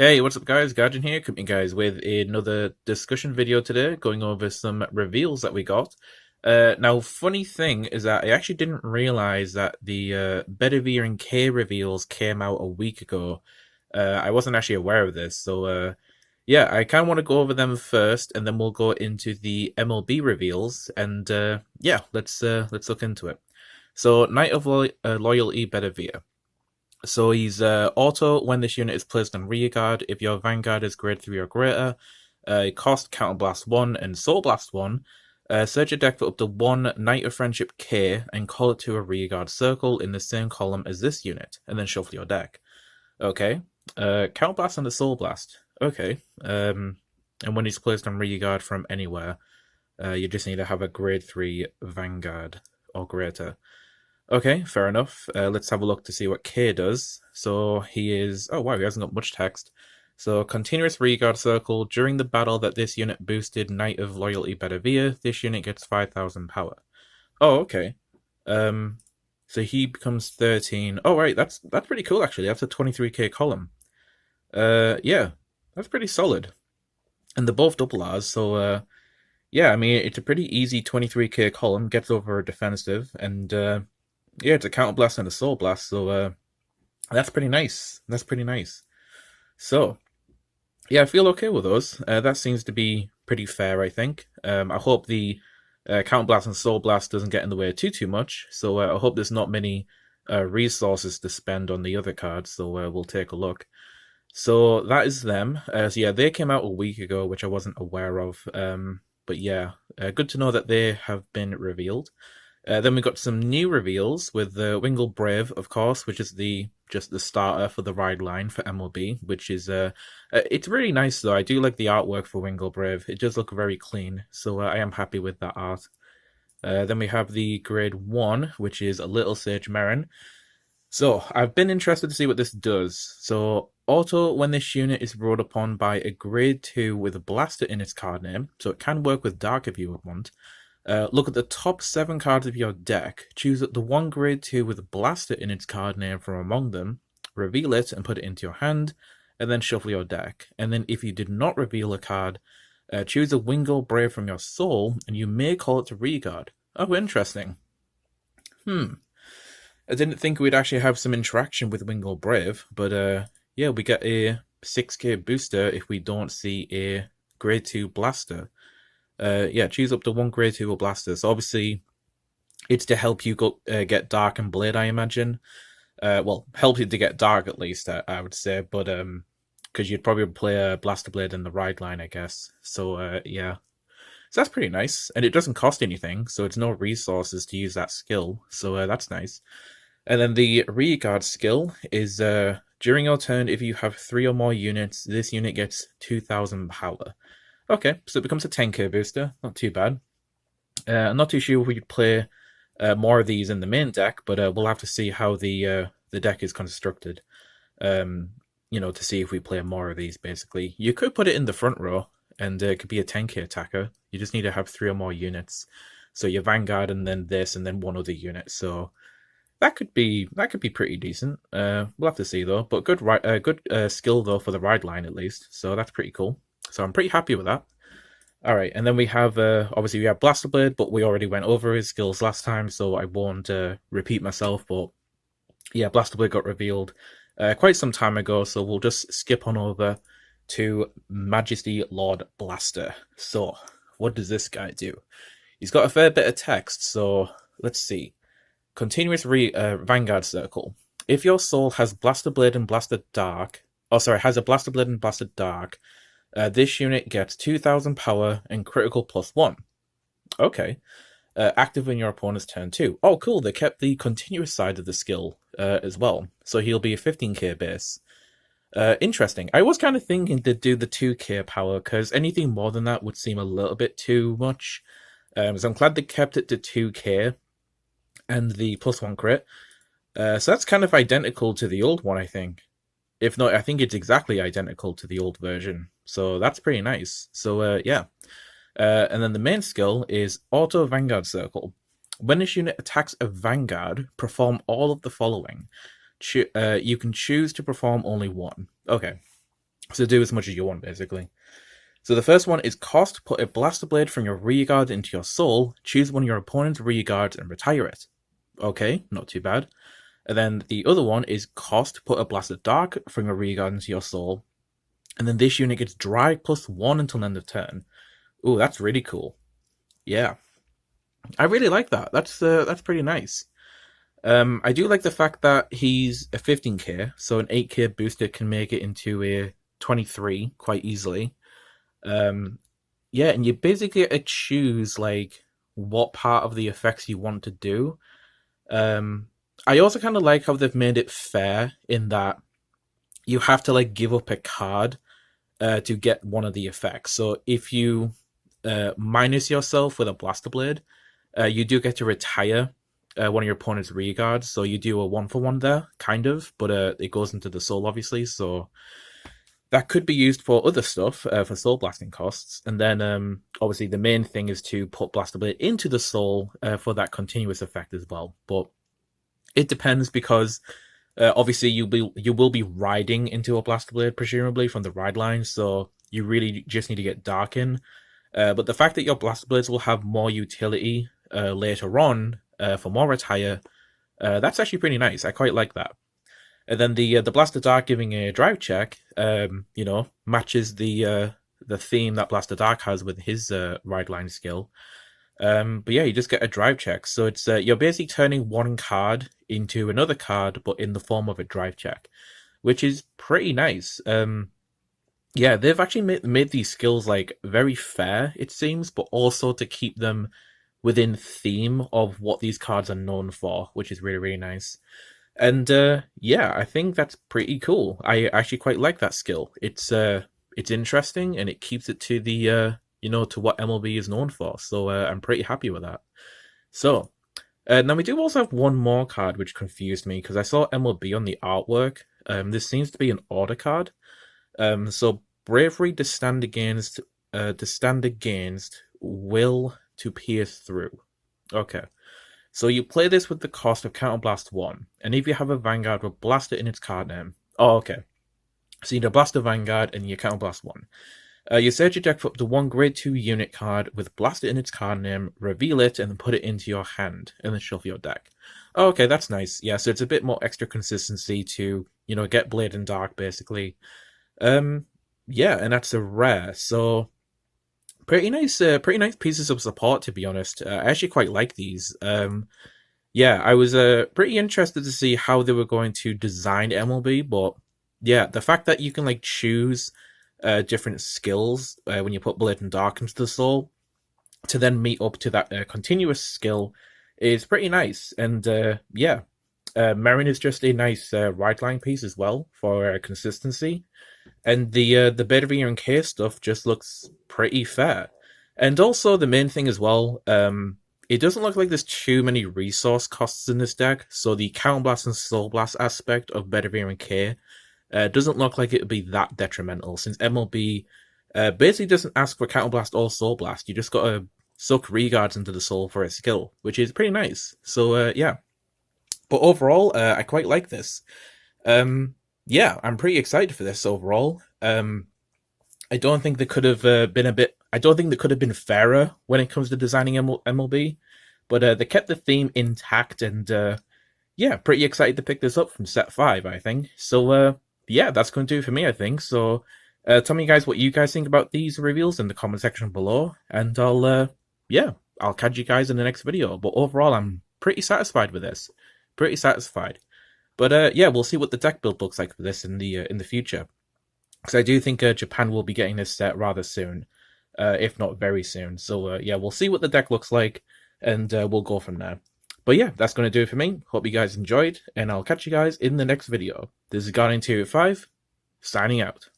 Hey, what's up guys? Guardian here, coming guys with another discussion video today, going over some reveals that we got. Now, funny thing is that I actually didn't realize that the Bedivere and Kay reveals came out a week ago. I wasn't actually aware of this, so yeah, I kind of want to go over them first, and then we'll go into the MLB reveals, and yeah, let's look into it. So, Knight of Loyalty Bedivere. So he's auto when this unit is placed on rearguard. If your Vanguard is grade 3 or greater, cost Counterblast 1 and Soul Blast 1. Search your deck for up to one Knight of Friendship K and call it to a rearguard circle in the same column as this unit, and then shuffle your deck. Okay. Counterblast and the Soul Blast. Okay. And when he's placed on rearguard from anywhere, you just need to have a grade 3 Vanguard or greater. Okay, fair enough. Let's have a look to see what K does. So he is... Oh, wow, he hasn't got much text. So, continuous rearguard circle. During the battle that this unit boosted Knight of Loyalty Bedivere, this unit gets 5,000 power. Oh, okay. So he becomes 13. Oh, right, that's pretty cool, actually. That's a 23k column. Yeah, that's pretty solid. And they're both double R's, so... yeah, I mean, it's a pretty easy 23k column. Gets over defensive, and... yeah, it's a Counter Blast and a Soul Blast, so that's pretty nice. That's pretty nice. So, yeah, I feel okay with those. That seems to be pretty fair, I think. I hope the Counter Blast and Soul Blast doesn't get in the way too much, so I hope there's not many resources to spend on the other cards, so we'll take a look. So, that is them. So yeah, they came out a week ago, which I wasn't aware of. But yeah, good to know that they have been revealed. Then we got some new reveals with the Wingal Brave, of course, which is just the starter for the ride line for MLB, which is it's really nice though. I do like the artwork for Wingal Brave. It does look very clean, so I am happy with that art. Then we have the Grade 1, which is a Little Sage Marron. So I've been interested to see what this does. So auto when this unit is brought upon by a Grade 2 with a Blaster in its card name, so it can work with Dark if you would want. Look at the top 7 cards of your deck, choose the one grade 2 with a Blaster in its card name from among them, reveal it and put it into your hand, and then shuffle your deck. And then if you did not reveal a card, choose a Wingal Brave from your soul, and you may call it to rearguard. Oh, interesting. I didn't think we'd actually have some interaction with Wingal Brave, but yeah, we get a 6k booster if we don't see a grade 2 Blaster. Yeah, choose up to one grade 2 Blaster. So obviously, it's to help you go get Dark and Blade, I imagine. Well, help you to get Dark at least, I would say. But because you'd probably play a Blaster Blade in the ride line, I guess. So yeah, so that's pretty nice, and it doesn't cost anything, so it's no resources to use that skill. So that's nice. And then the rearguard skill is during your turn, if you have 3 or more units, this unit gets 2,000 power. Okay, so it becomes a 10k booster. Not too bad. I'm not too sure if we'd play more of these in the main deck, but we'll have to see how the deck is constructed. You know, to see if we play more of these, basically. You could put it in the front row, and it could be a 10k attacker. You just need to have 3 or more units. So your Vanguard, and then this, and then one other unit. So that could be pretty decent. We'll have to see, though. But good skill, though, for the ride line, at least. So that's pretty cool. So I'm pretty happy with that. Alright, and then we have, obviously we have Blaster Blade, but we already went over his skills last time, so I won't repeat myself, but yeah, Blaster Blade got revealed quite some time ago, so we'll just skip on over to Majesty Lord Blaster. So, what does this guy do? He's got a fair bit of text, so let's see. Continuous Vanguard Circle. If your soul has Blaster Blade and Blaster Dark, has a Blaster Blade and Blaster Dark, this unit gets 2,000 power and critical +1. Okay. Active in your opponent's turn too. Oh, cool. They kept the continuous side of the skill as well. So he'll be a 15k base. Interesting. I was kind of thinking to do the 2k power, because anything more than that would seem a little bit too much. So I'm glad they kept it to 2k and the +1 crit. So that's kind of identical to the old one, I think. If not, I think it's exactly identical to the old version. So that's pretty nice. So yeah. And then the main skill is Auto Vanguard Circle. When this unit attacks a Vanguard, perform all of the following. You can choose to perform only one. Okay. So do as much as you want, basically. So the first one is cost, put a blaster blade from your rear guard into your soul, choose one of your opponent's rear guards and retire it. Okay, not too bad. And then the other one is cost, put a blaster dark from your rear guard into your soul, and then this unit gets drag +1 until end of turn. Ooh, that's really cool. Yeah, I really like that. That's pretty nice. I do like the fact that he's a 15k, so an 8k booster can make it into a 23 quite easily. Yeah, and you basically get to choose like what part of the effects you want to do. I also kind of like how they've made it fair in that you have to like give up a card to get one of the effects. So if you minus yourself with a blaster blade, you do get to retire one of your opponent's rear guards. So you do a 1-for-1 there, kind of, but it goes into the soul, obviously. So that could be used for other stuff, for soul blasting costs. And then, obviously, the main thing is to put Blaster Blade into the soul for that continuous effect as well. But it depends because, obviously, you will be riding into a Blaster Blade, presumably, from the ride line. So you really just need to get Dark in. But the fact that your Blaster Blades will have more utility later on for more retire, that's actually pretty nice. I quite like that. And then the Blaster Dark giving a drive check, matches the theme that Blaster Dark has with his ride line skill. But yeah, you just get a drive check. So it's you're basically turning one card into another card, but in the form of a drive check, which is pretty nice. Yeah, they've actually made these skills like very fair, it seems, but also to keep them within theme of what these cards are known for, which is really, really nice. And yeah, I think that's pretty cool. I actually quite like that skill. It's interesting and it keeps it to the to what MLB is known for. So I'm pretty happy with that. So now we do also have one more card which confused me because I saw MLB on the artwork. This seems to be an order card. So bravery to stand against, will to pierce through. Okay. So you play this with the cost of Counterblast 1, and if you have a Vanguard with Blaster in its card name... Oh, okay. So you need a Blaster Vanguard and you Counterblast 1. You search your deck for up to one Grade 2 unit card with Blaster in its card name, reveal it, and then put it into your hand, and then shuffle your deck. Oh, okay, that's nice. Yeah, so it's a bit more extra consistency to, get Blade and Dark, basically. Yeah, and that's a rare, so... Pretty nice pieces of support, to be honest. I actually quite like these. Yeah, I was pretty interested to see how they were going to design MLB, but yeah, the fact that you can like choose different skills when you put Blade and Dark into the soul to then meet up to that continuous skill is pretty nice. And yeah, Marron is just a nice ride line piece as well for consistency. And the Bedivere and Kay stuff just looks pretty fair. And also the main thing as well, it doesn't look like there's too many resource costs in this deck. So the Counterblast and Soul Blast aspect of Bedivere and Kay doesn't look like it would be that detrimental, since MLB basically doesn't ask for Counterblast or Soul Blast. You just gotta suck Reguards into the soul for a skill, which is pretty nice. So yeah. But overall, I quite like this. Yeah, I'm pretty excited for this overall. I don't think they could have I don't think they could have been fairer when it comes to designing MLB, but they kept the theme intact, and yeah, pretty excited to pick this up from set 5, I think. So yeah, that's going to do it for me, I think. So tell me, guys, what you guys think about these reveals in the comment section below, and I'll catch you guys in the next video. But overall, I'm pretty satisfied with this. Pretty satisfied. But yeah, we'll see what the deck build looks like for this in the future, because I do think Japan will be getting this set rather soon, if not very soon. So yeah, we'll see what the deck looks like, and we'll go from there. But yeah, that's going to do it for me. Hope you guys enjoyed, and I'll catch you guys in the next video. This is Guardian 285, signing out.